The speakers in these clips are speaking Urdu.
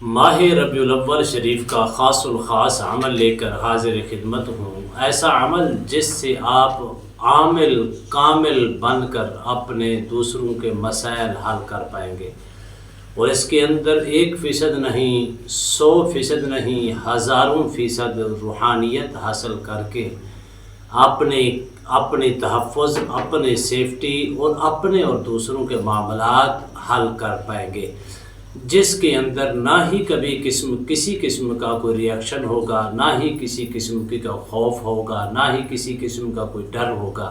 ماہ ربیع الاول شریف کا خاص الخاص عمل لے کر حاضر خدمت ہوں، ایسا عمل جس سے آپ عامل کامل بن کر اپنے دوسروں کے مسائل حل کر پائیں گے، اور اس کے اندر 1% نہیں، 100% نہیں، ہزاروں فیصد روحانیت حاصل کر کے اپنے تحفظ، اپنے سیفٹی اور اپنے اور دوسروں کے معاملات حل کر پائیں گے، جس کے اندر نہ ہی کبھی کسی قسم کا کوئی ری ایکشن ہوگا، نہ ہی کسی قسم کا خوف ہوگا، نہ ہی کسی قسم کا کوئی ڈر ہوگا،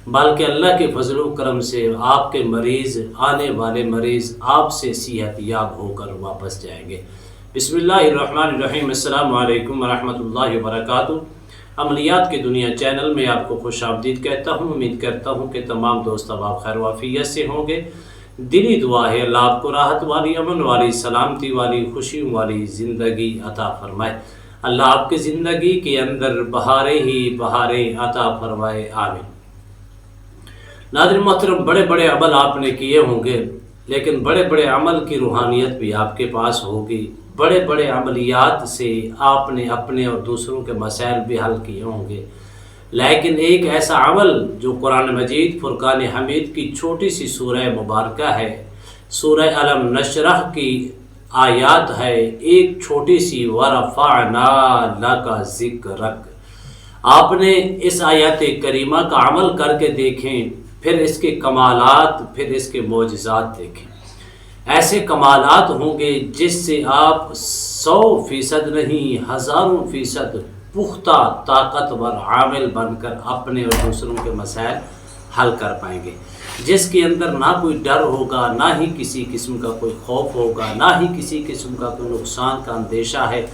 بلکہ اللہ کے فضل و کرم سے آپ کے مریض، آنے والے مریض آپ سے صحت یاب ہو کر واپس جائیں گے۔ بسم اللہ الرحمن الرحیم۔ السلام علیکم ورحمۃ اللہ وبرکاتہ۔ عملیات کی دنیا چینل میں آپ کو خوش آمدید کہتا ہوں۔ امید کرتا ہوں کہ تمام دوست آپ خیر و عافیت سے ہوں گے۔ دلی دعا ہے اللہ آپ کو راحت والی، امن والی، سلامتی والی، خوشیوں والی زندگی عطا فرمائے۔ اللہ آپ کی زندگی کے اندر بہاریں ہی بہاریں عطا فرمائے، آمین۔ ناظرین محترم، بڑے بڑے عمل آپ نے کیے ہوں گے، لیکن بڑے بڑے عمل کی روحانیت بھی آپ کے پاس ہوگی۔ بڑے بڑے عملیات سے آپ نے اپنے اور دوسروں کے مسائل بھی حل کیے ہوں گے، لیکن ایک ایسا عمل جو قرآن مجید فرقان حمید کی چھوٹی سی سورہ مبارکہ ہے، سورہ الم نشرح کی آیات ہے، ایک چھوٹی سی ورفعنا لک ذکرک۔ آپ نے اس آیات کریمہ کا عمل کر کے دیکھیں، پھر اس کے کمالات، پھر اس کے معجزات دیکھیں۔ ایسے کمالات ہوں گے جس سے آپ 100% نہیں، ہزاروں فیصد پختہ طاقتور عامل بن کر اپنے اور دوسروں کے مسائل حل کر پائیں گے، جس کے اندر نہ کوئی ڈر ہوگا، نہ ہی کسی قسم کا کوئی خوف ہوگا، نہ ہی کسی قسم کا کوئی نقصان کا اندیشہ ہے،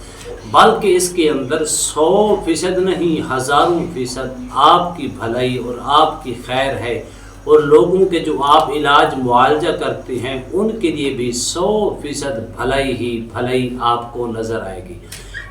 بلکہ اس کے اندر 100% نہیں، ہزاروں فیصد آپ کی بھلائی اور آپ کی خیر ہے، اور لوگوں کے جو آپ علاج معالجہ کرتے ہیں ان کے لیے بھی 100% بھلائی ہی بھلائی آپ کو نظر آئے گی۔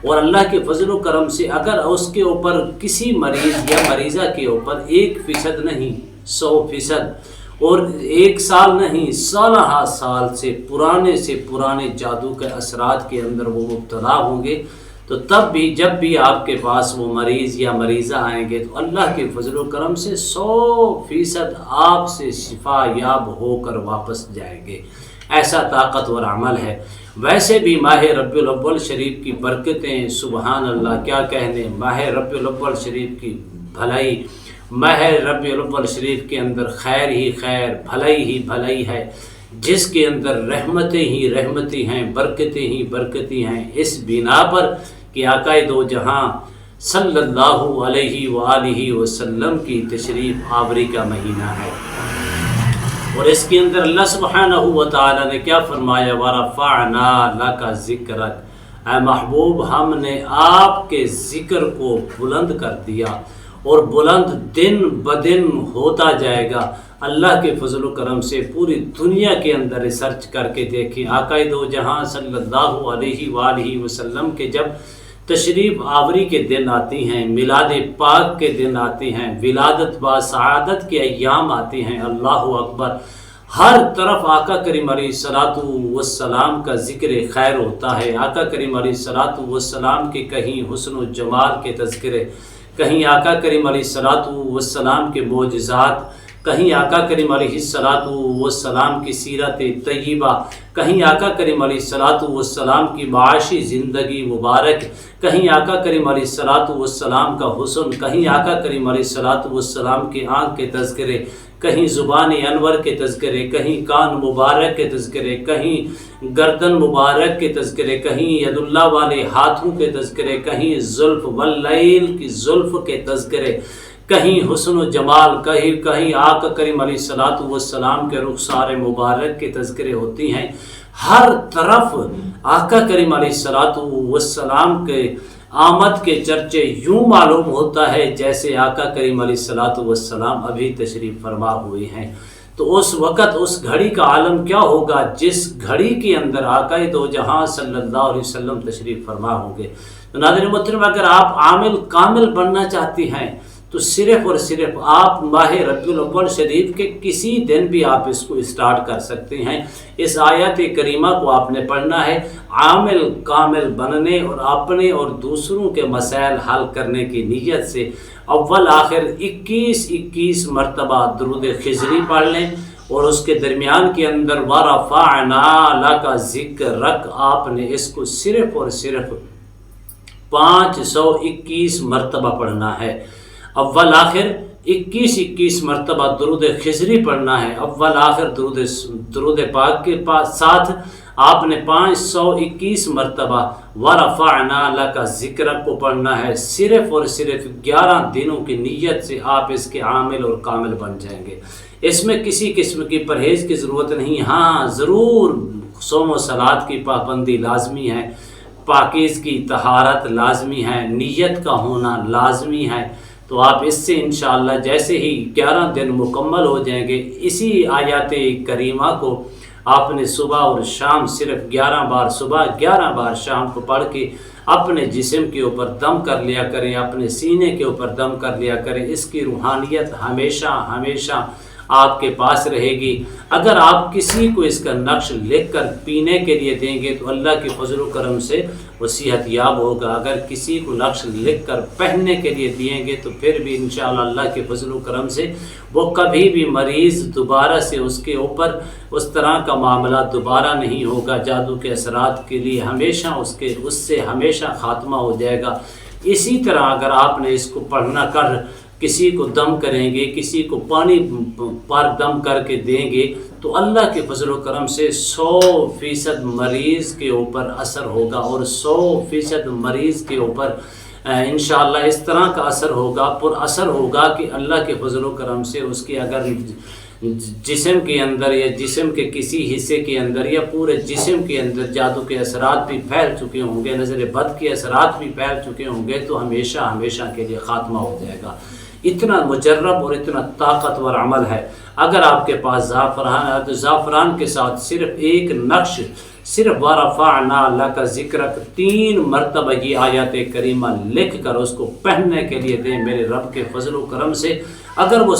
اور اللہ کے فضل و کرم سے اگر اس کے اوپر کسی مریض یا مریضہ کے اوپر 1% نہیں، 100%، اور 1 سال نہیں، سالہ سال سے پرانے جادو کے اثرات کے اندر وہ مبتلا ہوں گے، تو تب بھی جب بھی آپ کے پاس وہ مریض یا مریضہ آئیں گے تو اللہ کے فضل و کرم سے 100% آپ سے شفا یاب ہو کر واپس جائیں گے۔ ایسا طاقتور عمل ہے۔ ویسے بھی ماہ ربیع الاول شریف کی برکتیں، سبحان اللہ کیا کہنے، ماہ ربیع الاول شریف کی بھلائی، ماہ ربیع الاول شریف کے اندر خیر ہی خیر، بھلائی ہی بھلائی ہے، جس کے اندر رحمتیں ہی رحمتیں ہیں، برکتیں ہی برکتیں ہیں، اس بنا پر کہ آقا دو جہاں صلی اللہ علیہ وآلہ وسلم کی تشریف آوری کا مہینہ ہے، اور اس کے اندر اللہ سبحانہ وتعالی نے کیا فرمایا، وَرَفَعْنَا لَكَ ذِكْرَكَ، اے محبوب ہم نے آپ کے ذکر کو بلند کر دیا، اور بلند دن بدن ہوتا جائے گا۔ اللہ کے فضل و کرم سے پوری دنیا کے اندر ریسرچ کر کے دیکھیں، آقا دو جہاں صلی اللہ علیہ وآلہ وسلم کے جب تشریف آوری کے دن آتی ہیں، میلاد پاک کے دن آتے ہیں، ولادت با سعادت کے ایام آتے ہیں، اللہ اکبر، ہر طرف آقا کریم علیہ الصلوۃ والسلام کا ذکر خیر ہوتا ہے۔ آقا کریم علیہ الصلوۃ والسلام کے کہیں حسن و جمال کے تذکرے، کہیں آقا کریم علیہ الصلوۃ والسلام کے معجزات، کہیں آقا کریم علیہ الصلوۃ والسلام کی سیرت طیبہ، کہیں آقا کریم علیہ الصلوۃ والسلام کی معاشی زندگی مبارک، کہیں آقا کریم علیہ الصلوۃ والسلام کا حسن، کہیں آقا کریم علیہ الصلوۃ والسلام کی آنکھ کے تذکرے، کہیں زبان انور کے تذکرے، کہیں کان مبارک کے تذکرے، کہیں گردن مبارک کے تذکرے، کہیں ید اللہ والے ہاتھوں کے تذکرے، کہیں زلف واللیل کی زلف کے تذکرے، کہیں حسن و جمال، کہیں آقا کریم علیہ الصلوۃ والسلام کے رخسار مبارک کے تذکرے ہوتی ہیں۔ ہر طرف آقا کریم علیہ الصلوۃ والسلام کے آمد کے چرچے یوں معلوم ہوتا ہے جیسے آقا کریم علیہ الصلوۃ والسلام ابھی تشریف فرما ہوئے ہیں۔ تو اس وقت اس گھڑی کا عالم کیا ہوگا جس گھڑی کے اندر آقا دو جہاں صلی اللہ علیہ وسلم تشریف فرما ہوں گے۔ تو ناظرین محترم، اگر آپ عامل کامل بننا چاہتے ہیں تو صرف اور صرف آپ ماہ ربیع الاول شریف کے کسی دن بھی آپ اس کو اسٹارٹ کر سکتے ہیں۔ اس آیت کریمہ کو آپ نے پڑھنا ہے عامل کامل بننے اور اپنے اور دوسروں کے مسائل حل کرنے کی نیت سے۔ اول آخر 21 مرتبہ درود خضری پڑھ لیں، اور اس کے درمیان کے اندر وَرَفَعْنَا لَكَ ذِكْرَكَ آپ نے اس کو صرف اور صرف 521 مرتبہ پڑھنا ہے۔ اول آخر 21 مرتبہ درود خضری پڑھنا ہے۔ اول آخر درود پاک کے ساتھ آپ نے 521 مرتبہ وَرَفَعْنَا لَكَ ذِكْرَكَ کو پڑھنا ہے۔ صرف اور صرف 11 دنوں کی نیت سے آپ اس کے عامل اور کامل بن جائیں گے۔ اس میں کسی قسم کی پرہیز کی ضرورت نہیں، ہاں ضرور صوم و صلات کی پابندی لازمی ہے، پاکیزگی طہارت لازمی ہے، نیت کا ہونا لازمی ہے۔ تو آپ اس سے انشاءاللہ جیسے ہی 11 دن مکمل ہو جائیں گے، اسی آیات کریمہ کو آپ نے صبح اور شام صرف 11 بار صبح 11 بار شام کو پڑھ کے اپنے جسم کے اوپر دم کر لیا کریں، اپنے سینے کے اوپر دم کر لیا کریں۔ اس کی روحانیت ہمیشہ آپ کے پاس رہے گی۔ اگر آپ کسی کو اس کا نقش لکھ کر پینے کے لیے دیں گے تو اللہ کے فضل و کرم سے وہ صحت یاب ہوگا۔ اگر کسی کو نقش لکھ کر پہننے کے لیے دیں گے تو پھر بھی انشاءاللہ اللہ کے فضل و کرم سے وہ کبھی بھی مریض دوبارہ سے اس کے اوپر اس طرح کا معاملہ دوبارہ نہیں ہوگا۔ جادو کے اثرات کے لیے ہمیشہ اس سے ہمیشہ خاتمہ ہو جائے گا۔ اسی طرح اگر آپ نے اس کو پڑھنا کر کسی کو دم کریں گے، کسی کو پانی پر دم کر کے دیں گے تو اللہ کے فضل و کرم سے 100% مریض کے اوپر اثر ہوگا، اور 100% مریض کے اوپر انشاءاللہ اس طرح کا اثر ہوگا، پر اثر ہوگا کہ اللہ کے فضل و کرم سے اس کے اگر جسم کے اندر یا جسم کے کسی حصے کے اندر یا پورے جسم کے اندر جادو کے اثرات بھی پھیل چکے ہوں گے، نظر بد کے اثرات بھی پھیل چکے ہوں گے تو ہمیشہ کے لیے خاتمہ ہو جائے گا۔ اتنا مجرب اور اتنا طاقتور عمل ہے۔ اگر آپ کے پاس زعفران ہے تو زعفران کے ساتھ صرف ایک نقش، صرف وَرَفَعْنَا لَكَ ذِكْرَكَ 3 مرتبہ یہ آیات کریمہ لکھ کر اس کو پہننے کے لیے دیں، میرے رب کے فضل و کرم سے اگر وہ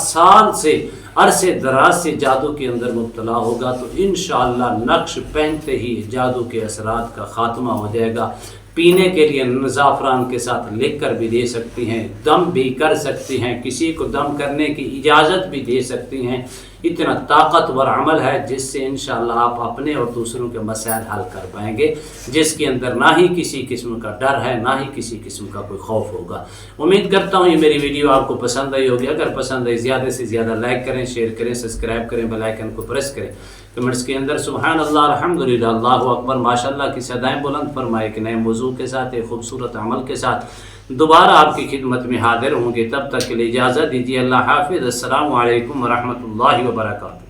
سال سے عرصے دراز سے جادو کے اندر مبتلا ہوگا تو انشاءاللہ نقش پہنتے ہی جادو کے اثرات کا خاتمہ ہو جائے گا۔ پینے کے لیے زعفران کے ساتھ لکھ کر بھی دے سکتی ہیں، دم بھی کر سکتی ہیں، کسی کو دم کرنے کی اجازت بھی دے سکتی ہیں۔ اتنا طاقتور عمل ہے جس سے انشاءاللہ آپ اپنے اور دوسروں کے مسائل حل کر پائیں گے، جس کے اندر نہ ہی کسی قسم کا ڈر ہے، نہ ہی کسی قسم کا کوئی خوف ہوگا۔ امید کرتا ہوں یہ میری ویڈیو آپ کو پسند آئی ہوگی۔ اگر پسند آئی زیادہ سے زیادہ لائک کریں، شیئر کریں، سبسکرائب کریں، بیل آئیکن کو پریس کریں۔ کمنٹس کے اندر سبحان اللہ، الحمدللہ، اللہ اکبر، ماشاءاللہ کی صدائیں بلند فرمائے کہ نئے موضوع کے ساتھ ایک خوبصورت عمل کے ساتھ دوبارہ آپ کی خدمت میں حاضر ہوں گے۔ تب تک کے لیے اجازت دیجیے۔ اللہ حافظ۔ السلام علیکم ورحمۃ اللہ وبرکاتہ۔